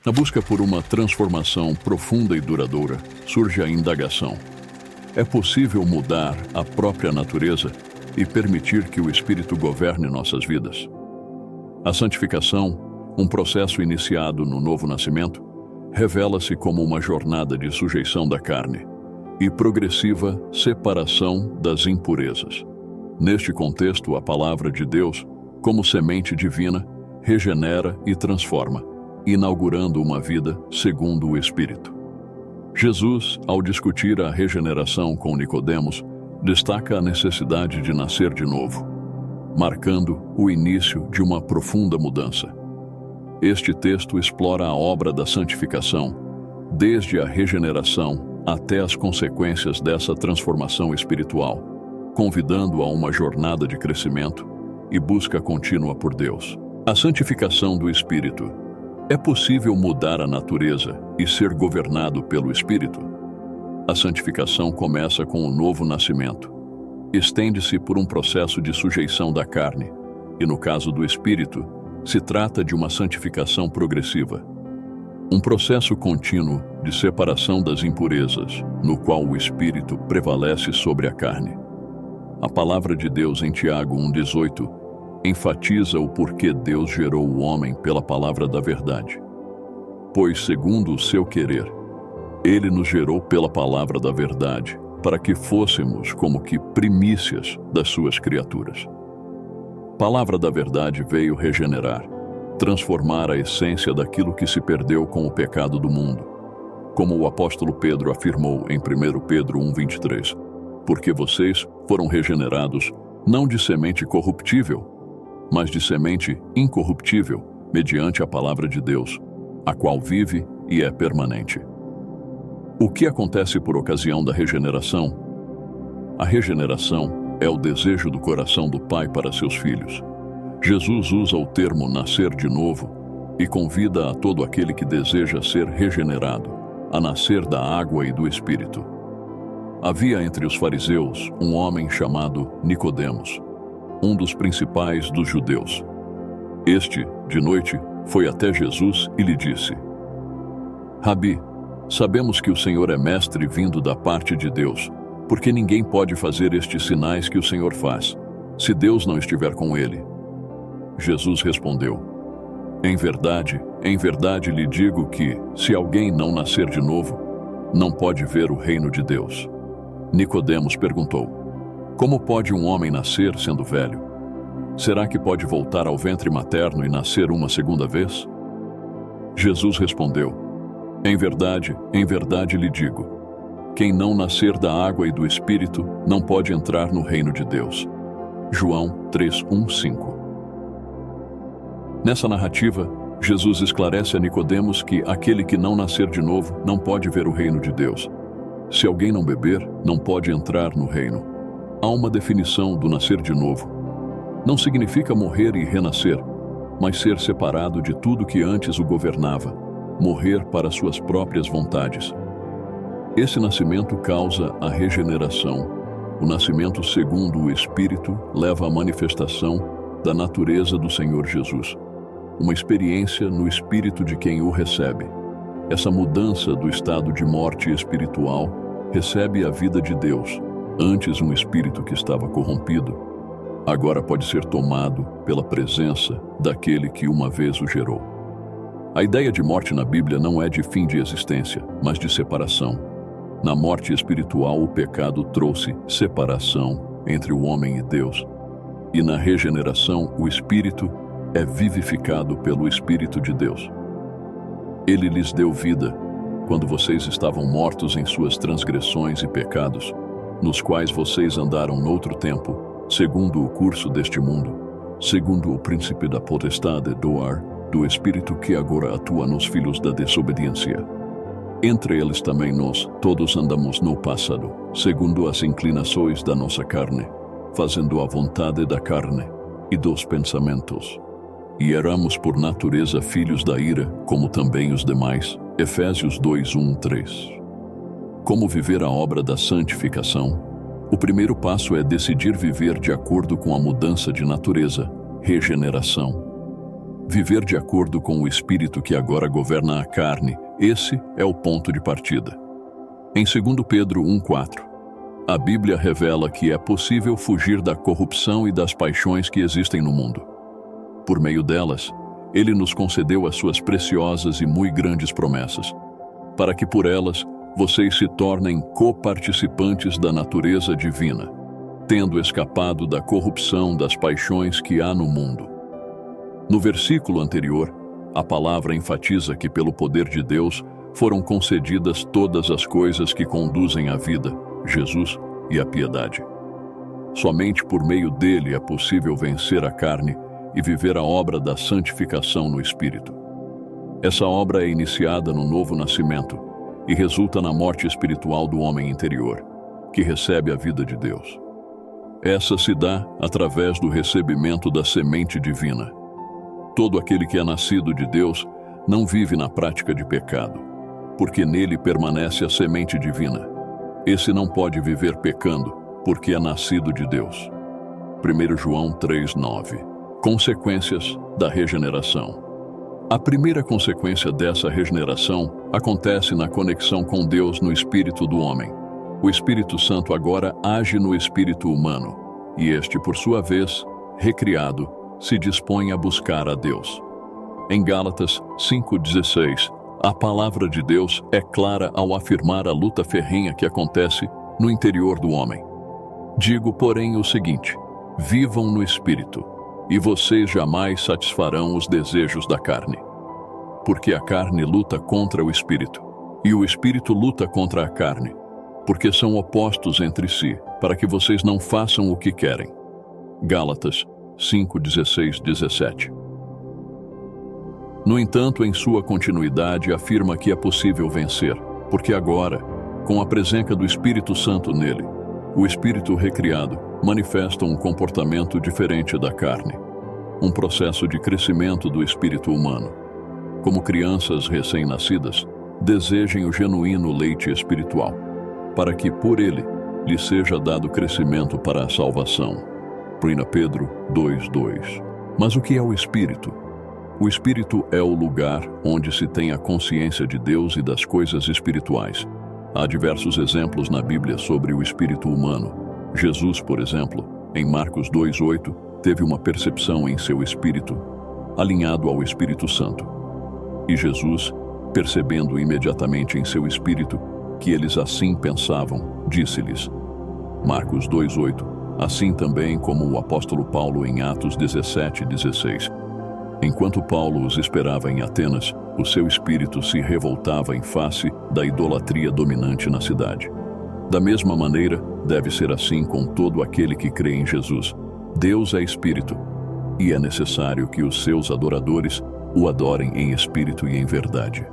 Na busca por uma transformação profunda e duradoura, surge a indagação: é possível mudar a própria natureza e permitir que o Espírito governe nossas vidas? A santificação, um processo iniciado no novo nascimento, revela-se como uma jornada de sujeição da carne e progressiva separação das impurezas. Neste contexto, a palavra de Deus, como semente divina, regenera e transforma, inaugurando uma vida segundo o Espírito. Jesus, ao discutir a regeneração com Nicodemos, destaca a necessidade de nascer de novo, marcando o início de uma profunda mudança. Este texto explora a obra da santificação, desde a regeneração até as consequências dessa transformação espiritual, convidando a uma jornada de crescimento e busca contínua por Deus. A santificação do Espírito. É possível mudar a natureza e ser governado pelo Espírito? A santificação começa com o novo nascimento. Estende-se por um processo de sujeição da carne, e no caso do Espírito, se trata de uma santificação progressiva. Um processo contínuo de separação das impurezas, no qual o Espírito prevalece sobre a carne. A palavra de Deus em Tiago 1,18 enfatiza o porquê Deus gerou o homem pela palavra da verdade. Pois, segundo o seu querer, Ele nos gerou pela palavra da verdade, para que fôssemos como que primícias das suas criaturas. Palavra da verdade veio regenerar, transformar a essência daquilo que se perdeu com o pecado do mundo. Como o apóstolo Pedro afirmou em 1 Pedro 1,23, porque vocês foram regenerados não de semente corruptível, mas de semente incorruptível, mediante a palavra de Deus, a qual vive e é permanente. O que acontece por ocasião da regeneração? A regeneração é o desejo do coração do Pai para seus filhos. Jesus usa o termo nascer de novo e convida a todo aquele que deseja ser regenerado a nascer da água e do Espírito. Havia entre os fariseus um homem chamado Nicodemos, um dos principais dos judeus. Este, de noite, foi até Jesus e lhe disse: Rabi, sabemos que o Senhor é mestre vindo da parte de Deus, porque ninguém pode fazer estes sinais que o Senhor faz, se Deus não estiver com ele. Jesus respondeu: em verdade lhe digo que, se alguém não nascer de novo, não pode ver o reino de Deus. Nicodemos perguntou: como pode um homem nascer sendo velho? Será que pode voltar ao ventre materno e nascer uma segunda vez? Jesus respondeu: em verdade lhe digo, quem não nascer da água e do Espírito não pode entrar no reino de Deus. João 3:1-5. Nessa narrativa, Jesus esclarece a Nicodemos que aquele que não nascer de novo não pode ver o reino de Deus. Se alguém não beber, não pode entrar no reino. Há uma definição do nascer de novo. Não significa morrer e renascer, mas ser separado de tudo que antes o governava, morrer para suas próprias vontades. Esse nascimento causa a regeneração. O nascimento segundo o Espírito leva à manifestação da natureza do Senhor Jesus, uma experiência no Espírito de quem o recebe. Essa mudança do estado de morte espiritual recebe a vida de Deus. Antes um espírito que estava corrompido, agora pode ser tomado pela presença daquele que uma vez o gerou. A ideia de morte na Bíblia não é de fim de existência, mas de separação. Na morte espiritual, o pecado trouxe separação entre o homem e Deus. E na regeneração, o espírito é vivificado pelo Espírito de Deus. Ele lhes deu vida quando vocês estavam mortos em suas transgressões e pecados, nos quais vocês andaram noutro tempo, segundo o curso deste mundo, segundo o príncipe da potestade do ar, do espírito que agora atua nos filhos da desobediência. Entre eles também nós, todos andamos no passado, segundo as inclinações da nossa carne, fazendo a vontade da carne e dos pensamentos. E éramos por natureza filhos da ira, como também os demais. Efésios 2:1-3. Como viver a obra da santificação? O primeiro passo é decidir viver de acordo com a mudança de natureza, regeneração. Viver de acordo com o espírito que agora governa a carne, esse é o ponto de partida. Em 2 Pedro 1,4, a Bíblia revela que é possível fugir da corrupção e das paixões que existem no mundo. Por meio delas, Ele nos concedeu as suas preciosas e muito grandes promessas, para que por elas vocês se tornem coparticipantes da natureza divina, tendo escapado da corrupção das paixões que há no mundo. No versículo anterior, a palavra enfatiza que pelo poder de Deus foram concedidas todas as coisas que conduzem à vida, Jesus e à piedade. Somente por meio dele é possível vencer a carne e viver a obra da santificação no Espírito. Essa obra é iniciada no novo nascimento e resulta na morte espiritual do homem interior, que recebe a vida de Deus. Essa se dá através do recebimento da semente divina. Todo aquele que é nascido de Deus não vive na prática de pecado, porque nele permanece a semente divina. Esse não pode viver pecando, porque é nascido de Deus. 1 João 3,9. Consequências da regeneração. A primeira consequência dessa regeneração acontece na conexão com Deus no espírito do homem. O Espírito Santo agora age no espírito humano, e este, por sua vez, recriado, se dispõe a buscar a Deus. Em Gálatas 5,16, a palavra de Deus é clara ao afirmar a luta ferrenha que acontece no interior do homem. Digo, porém, o seguinte: vivam no Espírito, e vocês jamais satisfarão os desejos da carne. Porque a carne luta contra o Espírito, e o Espírito luta contra a carne, porque são opostos entre si, para que vocês não façam o que querem. Gálatas 5:16-17. No entanto, em sua continuidade, afirma que é possível vencer, porque agora, com a presença do Espírito Santo nele, o Espírito recriado manifesta um comportamento diferente da carne, um processo de crescimento do espírito humano. Como crianças recém-nascidas, desejem o genuíno leite espiritual, para que por ele lhe seja dado crescimento para a salvação. 1 Pedro 2:2. Mas o que é o Espírito? O Espírito é o lugar onde se tem a consciência de Deus e das coisas espirituais. Há diversos exemplos na Bíblia sobre o espírito humano. Jesus, por exemplo, em Marcos 2:8, teve uma percepção em seu espírito, alinhado ao Espírito Santo. E Jesus, percebendo imediatamente em seu espírito que eles assim pensavam, disse-lhes. Marcos 2:8. Assim também como o apóstolo Paulo em Atos 17:16. Enquanto Paulo os esperava em Atenas, o seu espírito se revoltava em face da idolatria dominante na cidade. Da mesma maneira, deve ser assim com todo aquele que crê em Jesus. Deus é espírito, e é necessário que os seus adoradores o adorem em espírito e em verdade.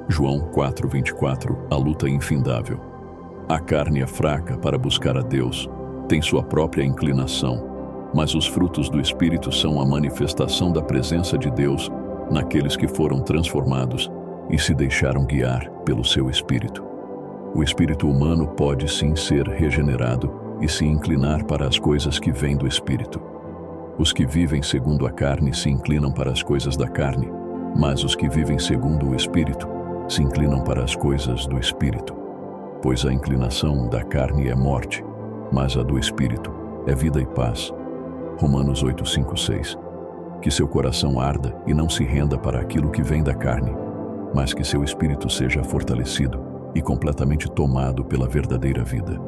João 4:24. A luta infindável. A carne é fraca para buscar a Deus, tem sua própria inclinação, mas os frutos do Espírito são a manifestação da presença de Deus naqueles que foram transformados e se deixaram guiar pelo seu Espírito. O espírito humano pode sim ser regenerado e se inclinar para as coisas que vêm do Espírito. Os que vivem segundo a carne se inclinam para as coisas da carne, mas os que vivem segundo o Espírito se inclinam para as coisas do Espírito. Pois a inclinação da carne é morte, mas a do Espírito é vida e paz. Romanos 8:5-6. Que seu coração arda e não se renda para aquilo que vem da carne, mas que seu espírito seja fortalecido e completamente tomado pela verdadeira vida.